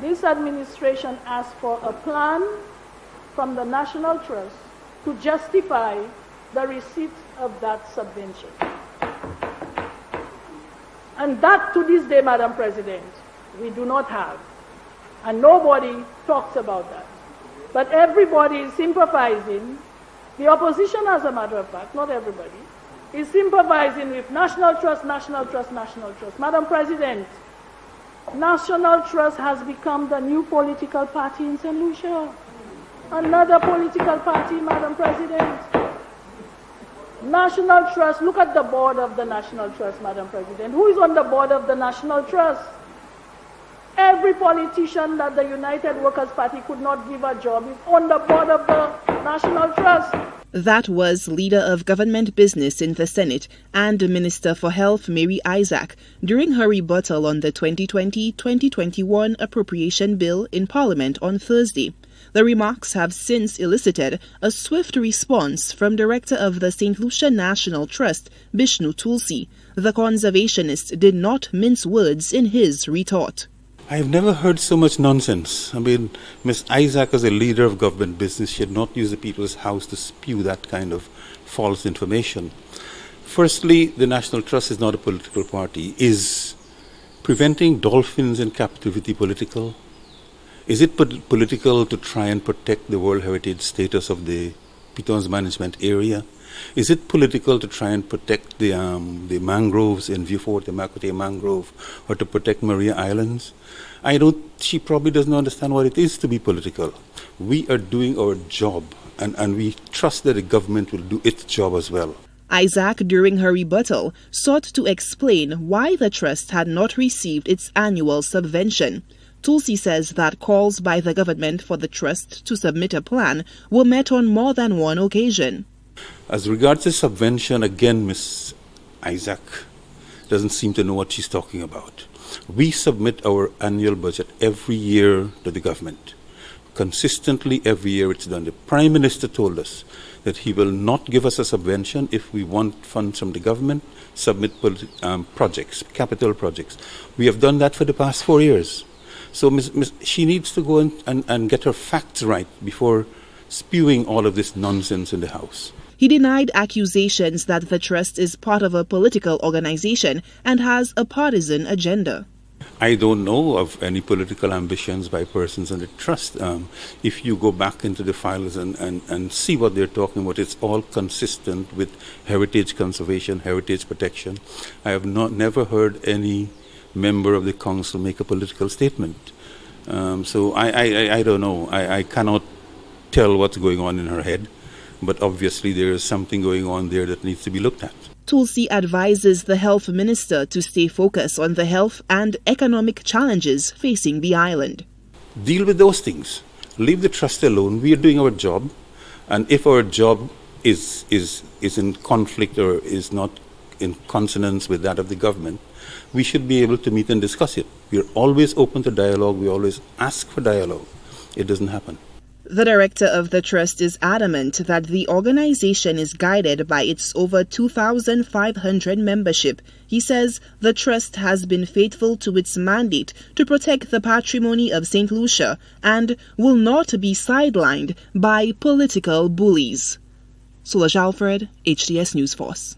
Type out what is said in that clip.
this administration asked for a plan from the National Trust to justify the receipt of that subvention. And that, to this day, Madam President, we do not have. And nobody talks about that. But everybody is sympathizing. The opposition, as a matter of fact, not everybody, is sympathizing with National Trust, National Trust, National Trust. Madam President, National Trust has become the new political party in St. Lucia. Another political party, Madam President. National Trust, look at the board of the National Trust, Madam President. Who is on the board of the National Trust? Every politician that the United Workers' Party could not give a job is on the board of the National Trust. That was Leader of Government Business in the Senate and Minister for Health Mary Isaac during her rebuttal on the 2020-2021 appropriation bill in Parliament on Thursday. The remarks have since elicited a swift response from Director of the St. Lucia National Trust, Bishnu Tulsie. The conservationist did not mince words in his retort. I have never heard so much nonsense. I mean, Ms. Isaac, as a leader of government business, should not use the People's House to spew that kind of false information. Firstly, the National Trust is not a political party. Is preventing dolphins in captivity political? Is it political to try and protect the World Heritage status of the Pitons Management Area? Is it political to try and protect the mangroves in Vieux-Fort, the Makote Mangrove, or to protect Maria Islands? She probably doesn't understand what it is to be political. We are doing our job, and we trust that the government will do its job as well. Isaac, during her rebuttal, sought to explain why the trust had not received its annual subvention. Tulsie says that calls by the government for the trust to submit a plan were met on more than one occasion. As regards the subvention, again, Ms. Isaac doesn't seem to know what she's talking about. We submit our annual budget every year to the government. Consistently, every year it's done. The Prime Minister told us that he will not give us a subvention if we want funds from the government, submit projects, capital projects. We have done that for the past 4 years. So she needs to go and get her facts right before spewing all of this nonsense in the House. He denied accusations that the trust is part of a political organization and has a partisan agenda. I don't know of any political ambitions by persons in the trust. If you go back into the files and see what they're talking about, it's all consistent with heritage conservation, heritage protection. I have never heard any member of the council make a political statement. So I don't know. I cannot tell what's going on in her head, but obviously there is something going on there that needs to be looked at. Tulsie advises the health minister to stay focused on the health and economic challenges facing the island. Deal with those things. Leave the trust alone. We are doing our job, and if our job is in conflict or is not in consonance with that of the government, we should be able to meet and discuss it. We are always open to dialogue. We always ask for dialogue. It doesn't happen. The director of the trust is adamant that the organization is guided by its over 2,500 membership. He says the trust has been faithful to its mandate to protect the patrimony of St. Lucia and will not be sidelined by political bullies. Solange Alfred, HDS News Force.